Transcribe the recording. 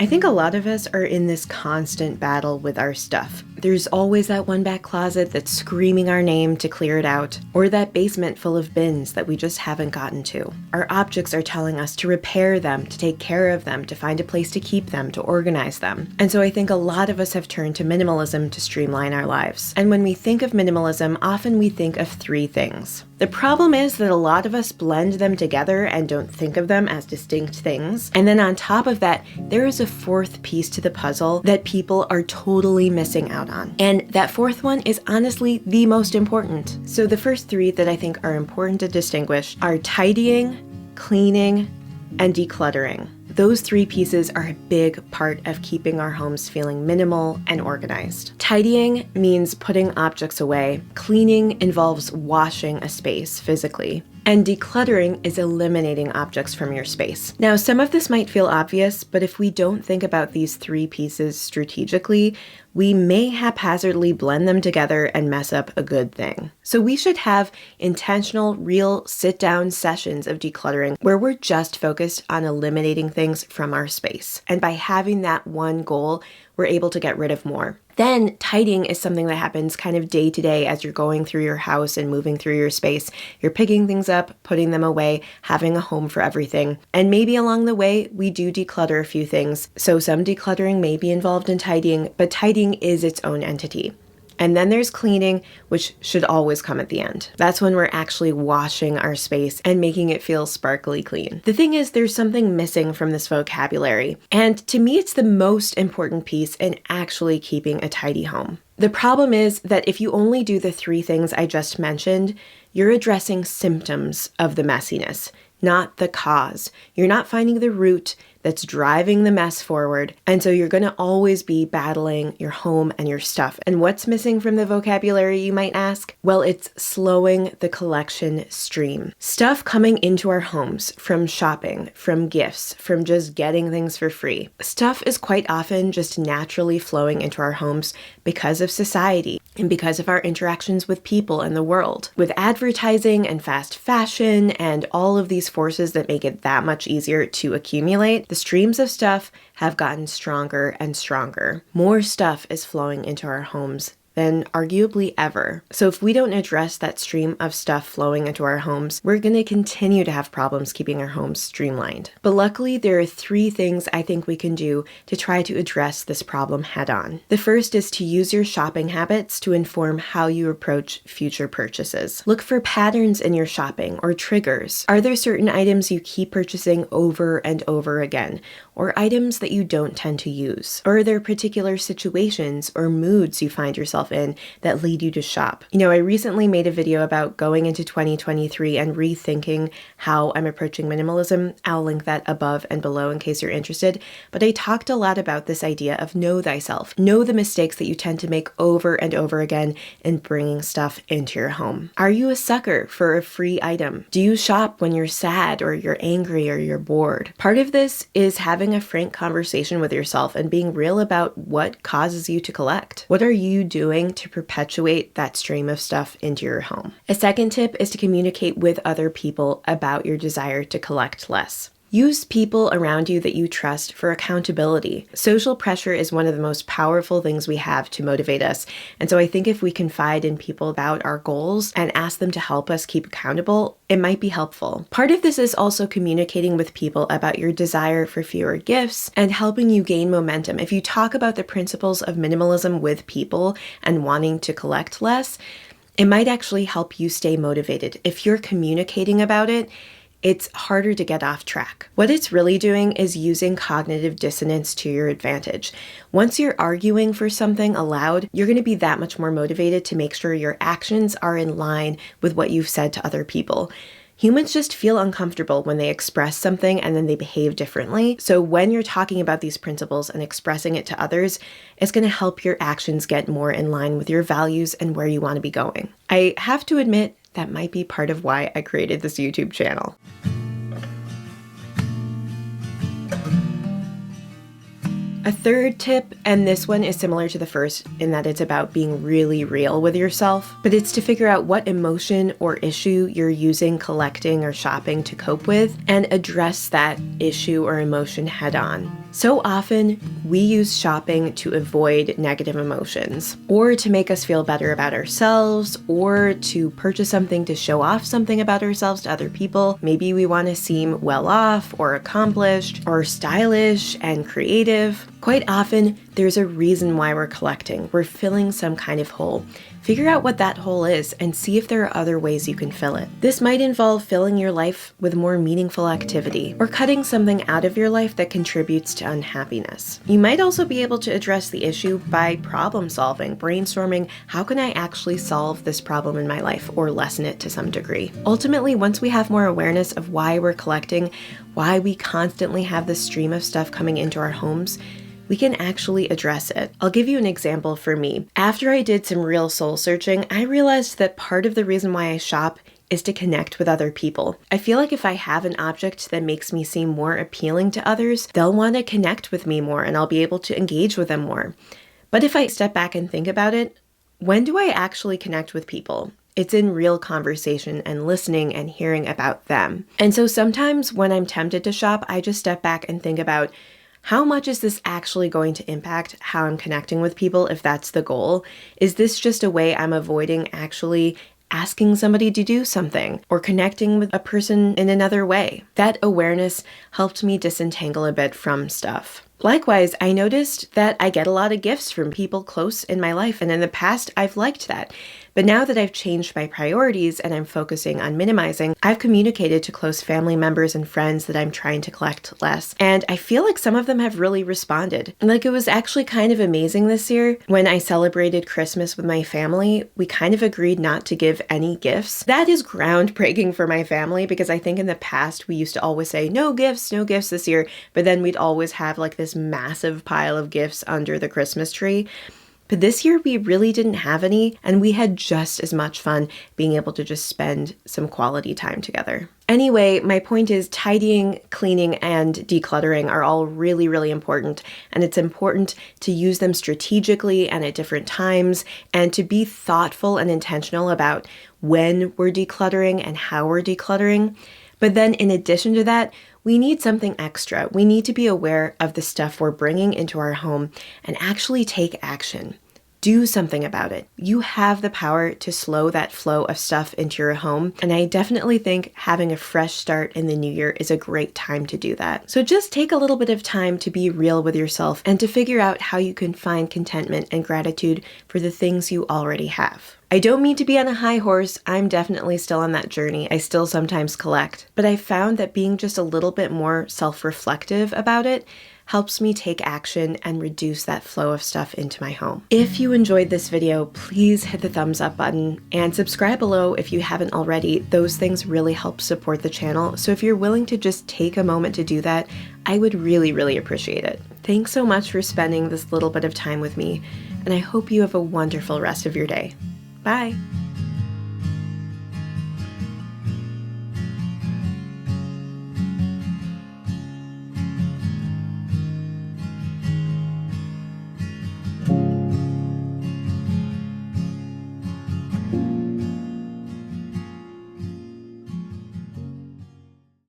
I think a lot of us are in this constant battle with our stuff. There's always that one back closet that's screaming our name to clear it out, or that basement full of bins that we just haven't gotten to. Our objects are telling us to repair them, to take care of them, to find a place to keep them, to organize them. And so I think a lot of us have turned to minimalism to streamline our lives. And when we think of minimalism, often we think of three things. The problem is that a lot of us blend them together and don't think of them as distinct things. And then on top of that, there is a fourth piece to the puzzle that people are totally missing out on. And that fourth one is honestly the most important. So the first three that I think are important to distinguish are tidying, cleaning, and decluttering. Those three pieces are a big part of keeping our homes feeling minimal and organized. Tidying means putting objects away. Cleaning involves washing a space physically. And decluttering is eliminating objects from your space. Now, some of this might feel obvious, but if we don't think about these three pieces strategically, we may haphazardly blend them together and mess up a good thing. So we should have intentional, real sit-down sessions of decluttering where we're just focused on eliminating things from our space. And by having that one goal, we're able to get rid of more. Then tidying is something that happens kind of day to day as you're going through your house and moving through your space. You're picking things up, putting them away, having a home for everything. And maybe along the way, we do declutter a few things. So some decluttering may be involved in tidying, but tidying is its own entity. And then there's cleaning, which should always come at the end. That's when we're actually washing our space and making it feel sparkly clean. The thing is, there's something missing from this vocabulary. And to me, it's the most important piece in actually keeping a tidy home. The problem is that if you only do the three things I just mentioned, you're addressing symptoms of the messiness, not the cause. You're not finding the root that's driving the mess forward. And so you're going to always be battling your home and your stuff. And what's missing from the vocabulary, you might ask? Well, it's slowing the collection stream. Stuff coming into our homes from shopping, from gifts, from just getting things for free. Stuff is quite often just naturally flowing into our homes because of society and because of our interactions with people and the world. With advertising and fast fashion and all of these forces that make it that much easier to accumulate, the streams of stuff have gotten stronger and stronger. More stuff is flowing into our homes than arguably ever. So if we don't address that stream of stuff flowing into our homes, we're going to continue to have problems keeping our homes streamlined. But luckily, there are three things I think we can do to try to address this problem head on. The first is to use your shopping habits to inform how you approach future purchases. Look for patterns in your shopping or triggers. Are there certain items you keep purchasing over and over again, or items that you don't tend to use? Or are there particular situations or moods you find yourself in that lead you to shop? You know, I recently made a video about going into 2023 and rethinking how I'm approaching minimalism. I'll link that above and below in case you're interested. But I talked a lot about this idea of know thyself. Know the mistakes that you tend to make over and over again in bringing stuff into your home. Are you a sucker for a free item? Do you shop when you're sad or you're angry or you're bored? Part of this is having a frank conversation with yourself and being real about what causes you to collect. What are you doing to perpetuate that stream of stuff into your home? A second tip is to communicate with other people about your desire to collect less. Use people around you that you trust for accountability. Social pressure is one of the most powerful things we have to motivate us. And so I think if we confide in people about our goals and ask them to help us keep accountable, it might be helpful. Part of this is also communicating with people about your desire for fewer gifts and helping you gain momentum. If you talk about the principles of minimalism with people and wanting to collect less, it might actually help you stay motivated. If you're communicating about it, it's harder to get off track. What it's really doing is using cognitive dissonance to your advantage. Once you're arguing for something aloud, you're going to be that much more motivated to make sure your actions are in line with what you've said to other people. Humans just feel uncomfortable when they express something and then they behave differently. So when you're talking about these principles and expressing it to others, it's going to help your actions get more in line with your values and where you want to be going. I have to admit, that might be part of why I created this YouTube channel. A third tip, and this one is similar to the first in that it's about being really real with yourself, but it's to figure out what emotion or issue you're using collecting or shopping to cope with and address that issue or emotion head on. So often, we use shopping to avoid negative emotions, or to make us feel better about ourselves, or to purchase something to show off something about ourselves to other people. Maybe we want to seem well off, or accomplished, or stylish and creative. Quite often, there's a reason why we're collecting. We're filling some kind of hole. Figure out what that hole is and see if there are other ways you can fill it. This might involve filling your life with more meaningful activity, or cutting something out of your life that contributes to unhappiness. You might also be able to address the issue by problem solving, brainstorming, how can I actually solve this problem in my life or lessen it to some degree? Ultimately, once we have more awareness of why we're collecting, why we constantly have this stream of stuff coming into our homes, we can actually address it. I'll give you an example for me. After I did some real soul searching, I realized that part of the reason why I shop is to connect with other people. I feel like if I have an object that makes me seem more appealing to others, they'll want to connect with me more and I'll be able to engage with them more. But if I step back and think about it, when do I actually connect with people? It's in real conversation and listening and hearing about them. And so sometimes when I'm tempted to shop, I just step back and think about, how much is this actually going to impact how I'm connecting with people if that's the goal? Is this just a way I'm avoiding actually asking somebody to do something or connecting with a person in another way? That awareness helped me disentangle a bit from stuff. Likewise, I noticed that I get a lot of gifts from people close in my life, and in the past, I've liked that. But now that I've changed my priorities and I'm focusing on minimizing, I've communicated to close family members and friends that I'm trying to collect less. And I feel like some of them have really responded. Like, it was actually kind of amazing this year. When I celebrated Christmas with my family, we kind of agreed not to give any gifts. That is groundbreaking for my family, because I think in the past we used to always say, no gifts this year. But then we'd always have like this massive pile of gifts under the Christmas tree. But this year we really didn't have any, and we had just as much fun being able to just spend some quality time together. Anyway, my point is tidying, cleaning, and decluttering are all really, really important, and it's important to use them strategically and at different times, and to be thoughtful and intentional about when we're decluttering and how we're decluttering. But then in addition to that, we need something extra. We need to be aware of the stuff we're bringing into our home and actually take action. Do something about it. You have the power to slow that flow of stuff into your home, and I definitely think having a fresh start in the new year is a great time to do that. So just take a little bit of time to be real with yourself and to figure out how you can find contentment and gratitude for the things you already have. I don't mean to be on a high horse. I'm definitely still on that journey. I still sometimes collect, but I found that being just a little bit more self-reflective about it helps me take action and reduce that flow of stuff into my home. If you enjoyed this video, please hit the thumbs up button and subscribe below if you haven't already. Those things really help support the channel. So if you're willing to just take a moment to do that, I would really, really appreciate it. Thanks so much for spending this little bit of time with me, and I hope you have a wonderful rest of your day. Bye.